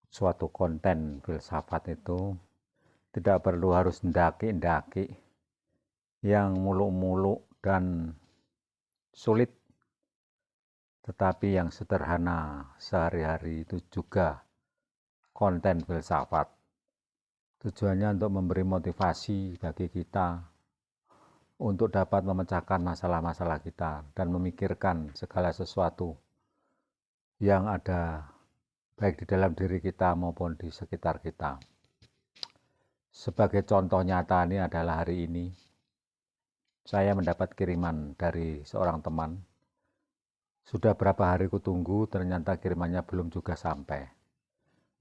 suatu konten filsafat itu tidak perlu harus ndaki-ndaki yang muluk-muluk dan sulit, tetapi yang sederhana sehari-hari itu juga konten filsafat. Tujuannya untuk memberi motivasi bagi kita untuk dapat memecahkan masalah-masalah kita dan memikirkan segala sesuatu yang ada baik di dalam diri kita maupun di sekitar kita. Sebagai contoh nyata ini adalah hari ini saya mendapat kiriman dari seorang teman. Sudah berapa hari kutunggu, ternyata kirimannya belum juga sampai.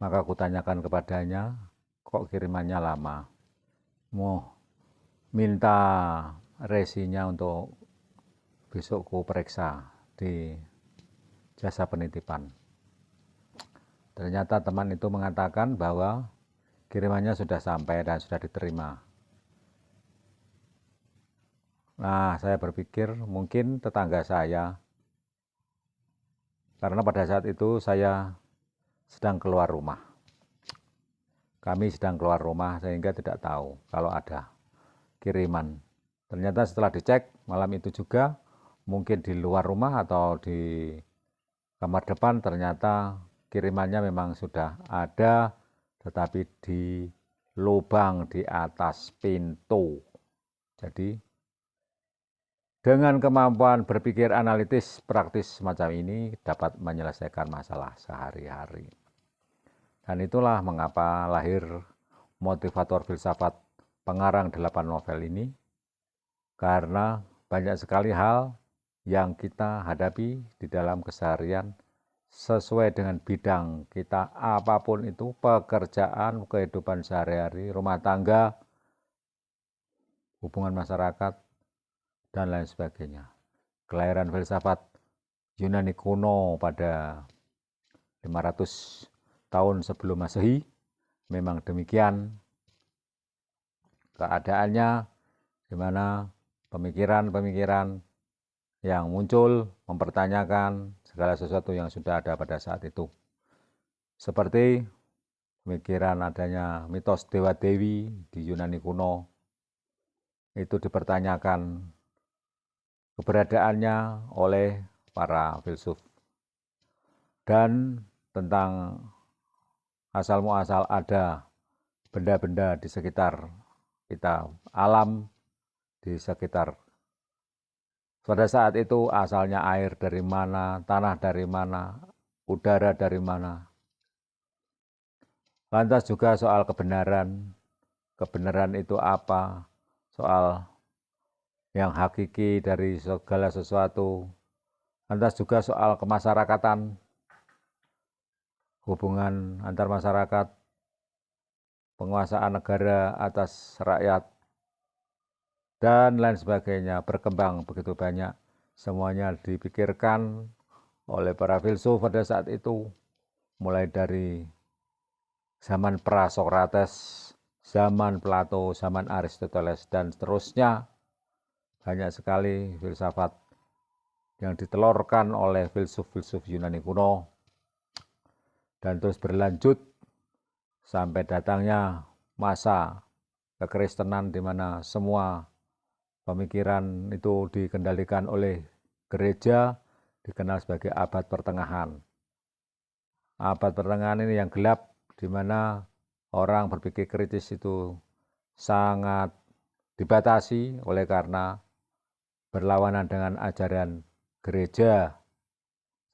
Maka kutanyakan kepadanya, kok kirimannya lama? Mau minta resinya untuk besok ku periksa di jasa penitipan. Ternyata teman itu mengatakan bahwa kirimannya sudah sampai dan sudah diterima. Nah, saya berpikir mungkin tetangga saya, karena pada saat itu saya sedang keluar rumah. Kami sedang keluar rumah sehingga tidak tahu kalau ada kiriman. Ternyata setelah dicek malam itu juga, mungkin di luar rumah atau di kamar depan, ternyata kirimannya memang sudah ada, tetapi di lubang di atas pintu. Jadi dengan kemampuan berpikir analitis praktis semacam ini dapat menyelesaikan masalah sehari-hari. Dan itulah mengapa lahir motivator filsafat pengarang 8 novel ini, karena banyak sekali hal yang kita hadapi di dalam keseharian sesuai dengan bidang kita, apapun itu, pekerjaan, kehidupan sehari-hari, rumah tangga, hubungan masyarakat, dan lain sebagainya. Kelahiran filsafat Yunani kuno pada 500 tahun sebelum Masehi memang demikian keadaannya, di mana pemikiran-pemikiran yang muncul mempertanyakan segala sesuatu yang sudah ada pada saat itu. Seperti pemikiran adanya mitos dewa-dewi di Yunani kuno, itu dipertanyakan keberadaannya oleh para filsuf. Dan tentang asal muasal ada benda-benda di sekitar kita, alam di sekitar. Pada saat itu asalnya air dari mana, tanah dari mana, udara dari mana. Lantas juga soal kebenaran. Kebenaran itu apa? Soal yang hakiki dari segala sesuatu. Lantas juga soal kemasyarakatan, hubungan antar masyarakat, penguasaan negara atas rakyat, dan lain sebagainya. Berkembang begitu banyak. Semuanya dipikirkan oleh para filsuf pada saat itu, mulai dari zaman pra-Sokrates, zaman Plato, zaman Aristoteles, dan seterusnya. Banyak sekali filsafat yang ditelurkan oleh filsuf-filsuf Yunani kuno, dan terus berlanjut sampai datangnya masa kekristenan, di mana semua pemikiran itu dikendalikan oleh gereja, dikenal sebagai abad pertengahan. Abad pertengahan ini yang gelap, di mana orang berpikir kritis itu sangat dibatasi oleh karena berlawanan dengan ajaran gereja.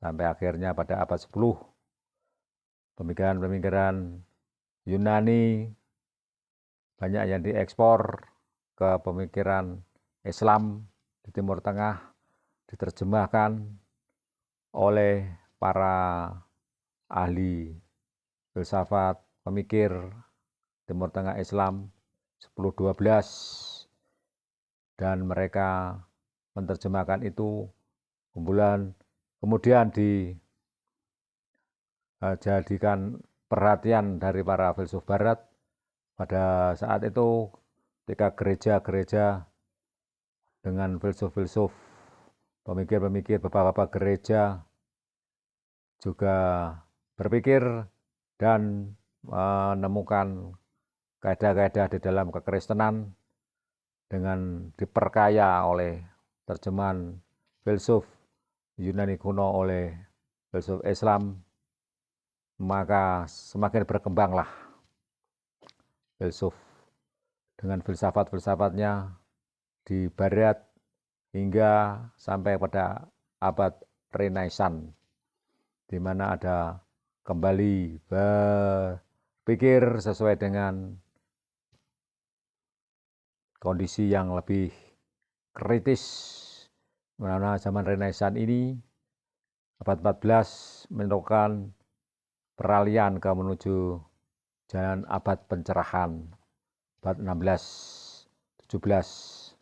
Sampai akhirnya pada abad 10, pemikiran-pemikiran Yunani banyak yang diekspor ke pemikiran Islam di Timur Tengah, diterjemahkan oleh para ahli filsafat, pemikir Timur Tengah Islam 10-12, dan mereka menerjemahkan itu kemudian dijadikan perhatian dari para filsuf barat. Pada saat itu ketika gereja-gereja dengan filsuf-filsuf, pemikir-pemikir, bapak-bapak gereja juga berpikir dan menemukan kaidah-kaidah di dalam kekristenan dengan diperkaya oleh terjemahan filsuf Yunani kuno oleh filsuf Islam, maka semakin berkembanglah filsuf dengan filsafat-filsafatnya di barat hingga sampai pada abad Renaissance, di mana ada kembali berpikir sesuai dengan kondisi yang lebih kritis, mana zaman Renaissance ini abad 14 menemukan peralihan ke menuju jalan abad pencerahan, abad 16, 17,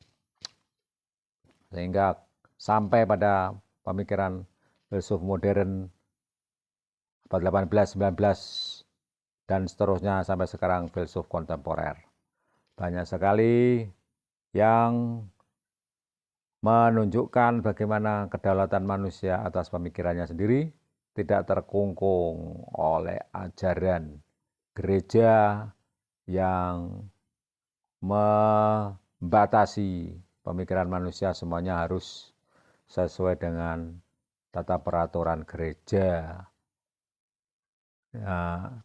sehingga sampai pada pemikiran filsuf modern abad 18, 19, dan seterusnya sampai sekarang filsuf kontemporer. Banyak sekali yang menunjukkan bagaimana kedaulatan manusia atas pemikirannya sendiri tidak terkungkung oleh ajaran gereja yang membatasi pemikiran manusia semuanya harus sesuai dengan tata peraturan gereja.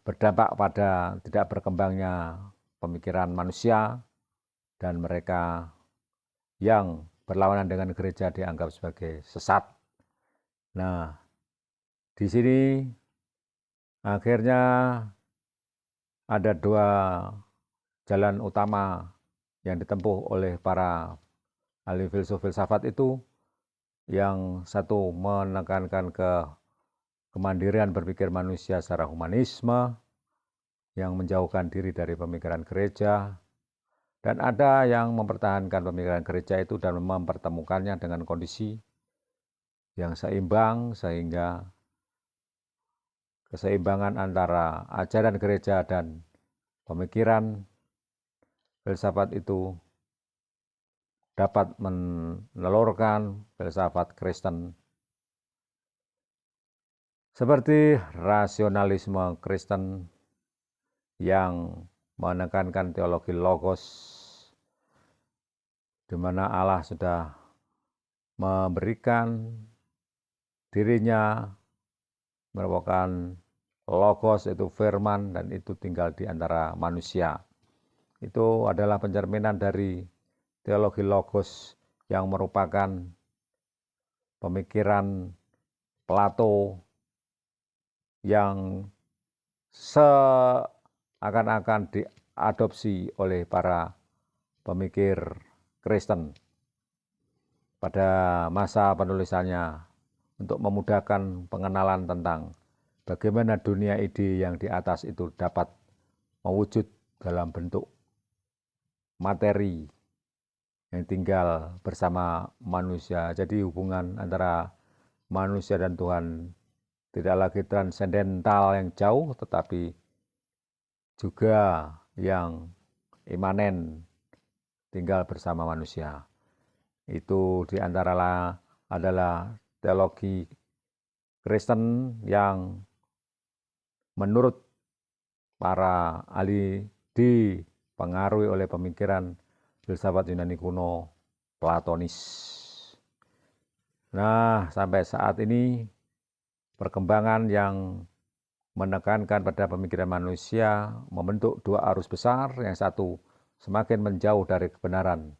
Berdampak pada tidak berkembangnya pemikiran manusia dan mereka yang berlawanan dengan gereja dianggap sebagai sesat. Nah, di sini akhirnya ada dua jalan utama yang ditempuh oleh para ahli filsuf filsafat itu. Yang satu menekankan ke kemandirian berpikir manusia secara humanisme, yang menjauhkan diri dari pemikiran gereja, dan ada yang mempertahankan pemikiran gereja itu dan mempertemukannya dengan kondisi yang seimbang, sehingga keseimbangan antara ajaran gereja dan pemikiran filsafat itu dapat menelurkan filsafat Kristen seperti rasionalisme Kristen yang menekankan teologi logos, di mana Allah sudah memberikan dirinya merupakan logos, itu firman, dan itu tinggal di antara manusia. Itu adalah pencerminan dari teologi logos yang merupakan pemikiran Plato yang seakan-akan diadopsi oleh para pemikir Kristen pada masa penulisannya untuk memudahkan pengenalan tentang bagaimana dunia ide yang di atas itu dapat mewujud dalam bentuk materi yang tinggal bersama manusia. Jadi hubungan antara manusia dan Tuhan tidak lagi transendental yang jauh, tetapi juga yang imanen tinggal bersama manusia. Itu diantara adalah teologi Kristen yang menurut para ahli dipengaruhi oleh pemikiran filsafat Yunani kuno Platonis. Nah, sampai saat ini perkembangan yang menekankan pada pemikiran manusia membentuk dua arus besar, yang satu semakin menjauh dari kebenaran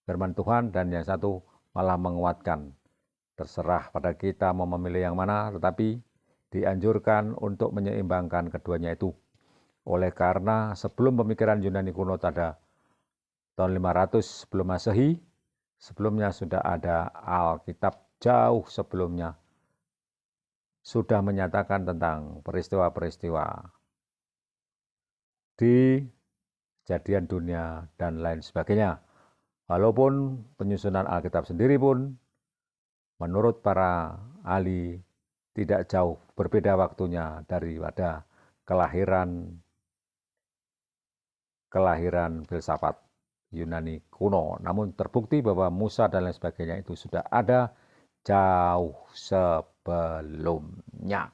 firman Tuhan dan yang satu malah menguatkan. Terserah pada kita mau memilih yang mana, tetapi dianjurkan untuk menyeimbangkan keduanya itu. Oleh karena sebelum pemikiran Yunani kuno pada tahun 500 sebelum Masehi, sebelumnya sudah ada Alkitab jauh sebelumnya sudah menyatakan tentang peristiwa-peristiwa di kejadian dunia dan lain sebagainya. Walaupun penyusunan Alkitab sendiri pun menurut para ahli tidak jauh berbeda waktunya daripada kelahiran filsafat Yunani kuno. Namun terbukti bahwa Musa dan lain sebagainya itu sudah ada jauh sebelumnya.